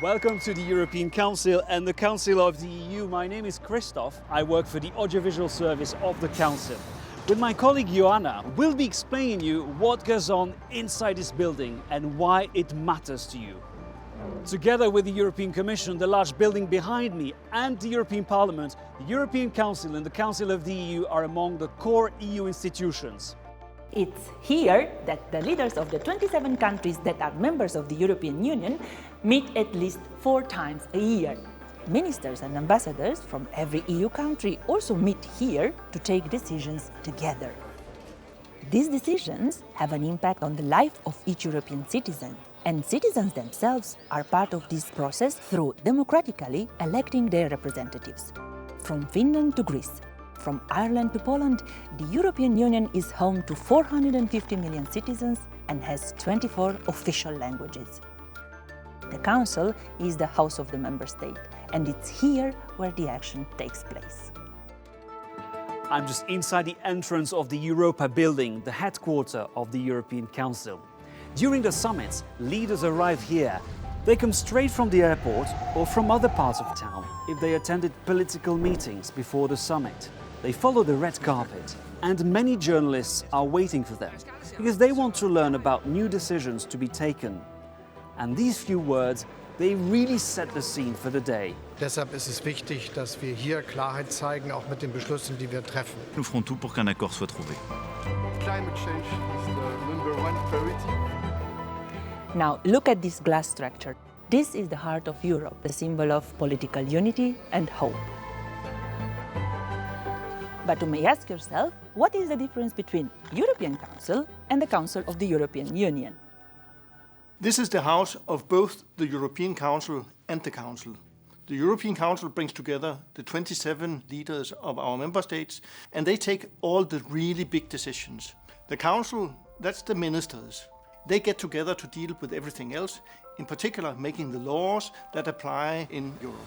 Welcome to the European Council and the Council of the EU. My name is Christophe. I work for the audiovisual service of the Council. With my colleague Ioana, we'll be explaining you what goes on inside this building and why it matters to you. Together with the European Commission, the large building behind me, and the European Parliament, the European Council and the Council of the EU are among the core EU institutions. It's here that the leaders of the 27 countries that are members of the European Union meet at least 4 times a year. Ministers and ambassadors from every EU country also meet here to take decisions together. These decisions have an impact on the life of each European citizen, and citizens themselves are part of this process through democratically electing their representatives. From Finland to Greece, from Ireland to Poland, the European Union is home to 450 million citizens and has 24 official languages. The Council is the house of the member state, and it's here where the action takes place. I'm just inside the entrance of the Europa building, the headquarters of the European Council. During the summits, leaders arrive here. They come straight from the airport or from other parts of town if they attended political meetings before the summit. They follow the red carpet, and many journalists are waiting for them because they want to learn about new decisions to be taken. And these few words, they really set the scene for the day. Deshalb ist es wichtig, dass wir hier Klarheit zeigen, auch mit den Beschlüssen, die wir treffen. Nous ferons tout pour qu'un accord soit trouvé. Climate change is the #1 priority. Now look at this glass structure. This is the heart of Europe, the symbol of political unity and hope. But you may ask yourself, what is the difference between European Council and the Council of the European Union? This is the house of both the European Council and the Council. The European Council brings together the 27 leaders of our member states, and they take all the really big decisions. The Council, that's the ministers. They get together to deal with everything else, in particular making the laws that apply in Europe.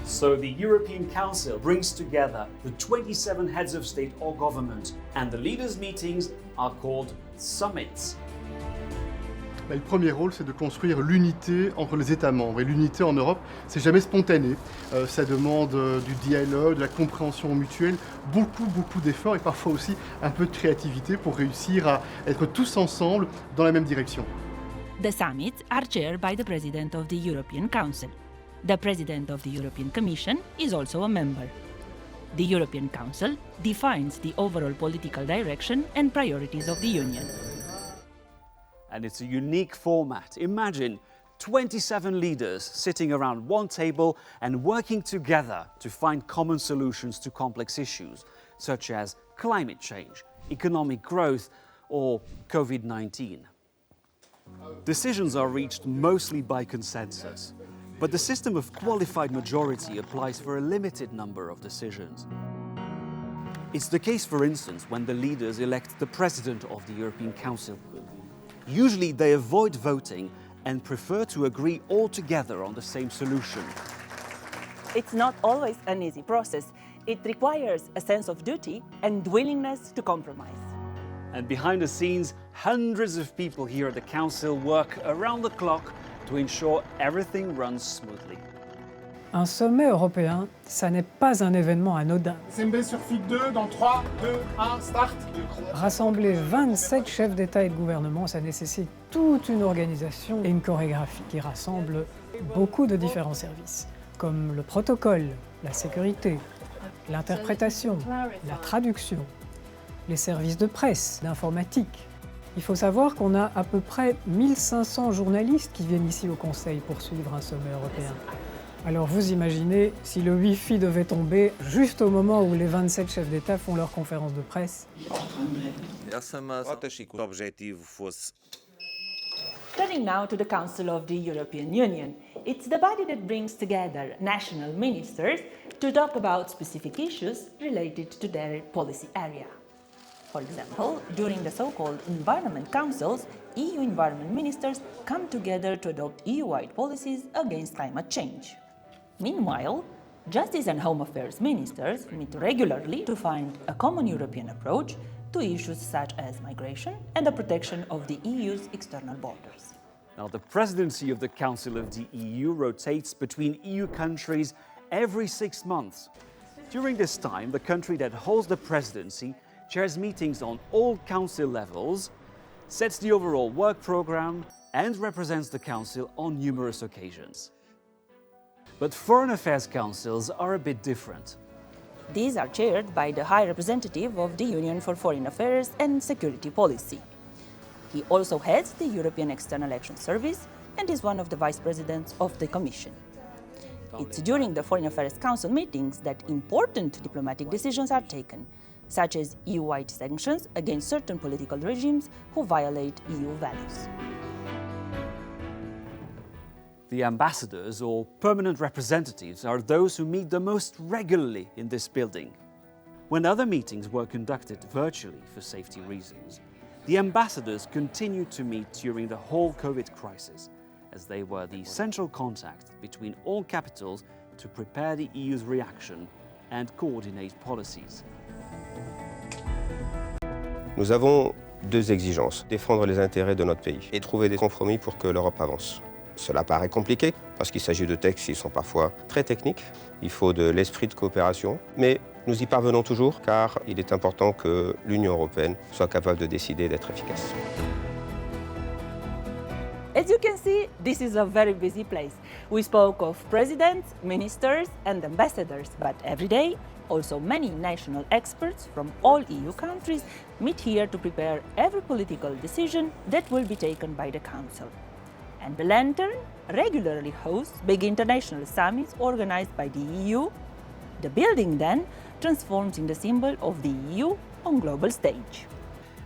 So the European Council brings together the 27 heads of state or government, and the leaders' meetings are called summits. Le premier rôle, c'est de construire l'unité entre les États membres. Et l'unité en Europe, c'est jamais spontané. Ça demande du dialogue, de la compréhension mutuelle, beaucoup d'efforts et parfois aussi un peu de créativité pour réussir à être tous ensemble dans la même direction. The summits are chaired by the President of the European Council. The President of the European Commission is also a member. The European Council defines the overall political direction and priorities of the Union. And it's a unique format. Imagine 27 leaders sitting around one table and working together to find common solutions to complex issues, such as climate change, economic growth, or COVID-19. Decisions are reached mostly by consensus, but the system of qualified majority applies for a limited number of decisions. It's the case, for instance, when the leaders elect the President of the European Council. Usually they avoid voting and prefer to agree all together on the same solution. It's not always an easy process. It requires a sense of duty and willingness to compromise. And behind the scenes, hundreds of people here at the Council work around the clock to ensure everything runs smoothly. Un sommet européen, ça n'est pas un événement anodin. SMB sur FIC 2, dans 3, 2, 1, start. Rassembler 27 chefs d'État et de gouvernement, ça nécessite toute une organisation et une chorégraphie qui rassemble beaucoup de différents services, comme le protocole, la sécurité, l'interprétation, la traduction, les services de presse, d'informatique. Il faut savoir qu'on a à peu près 1500 journalistes qui viennent ici au Conseil pour suivre un sommet européen. Alors vous imaginez si le Wi-Fi devait tomber juste au moment où les 27 chefs d'État font leur conférence de presse. Turning now to the Council of the European Union. It's the body that brings together national ministers to talk about specific issues related to their policy area. For example, during the so-called Environment Councils, EU environment ministers come together to adopt EU-wide policies against climate change. Meanwhile, Justice and Home Affairs ministers meet regularly to find a common European approach to issues such as migration and the protection of the EU's external borders. Now, the presidency of the Council of the EU rotates between EU countries every 6 months. During this time, the country that holds the presidency chairs meetings on all council levels, sets the overall work program, and represents the council on numerous occasions. But foreign affairs councils are a bit different. These are chaired by the High Representative of the Union for Foreign Affairs and Security Policy. He also heads the European External Action Service and is one of the vice presidents of the Commission. It's during the Foreign Affairs Council meetings that important diplomatic decisions are taken, such as EU-wide sanctions against certain political regimes who violate EU values. The ambassadors, or permanent representatives, are those who meet the most regularly in this building. When other meetings were conducted virtually for safety reasons, the ambassadors continued to meet during the whole COVID crisis, as they were the central contact between all capitals to prepare the EU's reaction and coordinate policies. Nous avons deux exigences, défendre les intérêts de notre pays et trouver des compromis pour que l'Europe avance. Cela paraît compliqué parce qu'il s'agit de textes qui sont parfois très techniques. Il faut de l'esprit de coopération, mais nous y parvenons toujours car il est important que l'Union européenne soit capable de décider d'être efficace. As you can see, this is a very busy place. We spoke of presidents, ministers, and ambassadors, but every day, also many national experts from all EU countries meet here to prepare every political decision that will be taken by the Council. And the Lantern regularly hosts big international summits organized by the EU. The building then transforms in the symbol of the EU on global stage.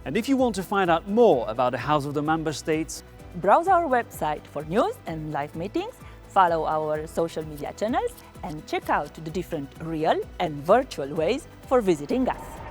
And if you want to find out more about the House of the Member States, browse our website for news and live meetings, follow our social media channels, and check out the different real and virtual ways for visiting us.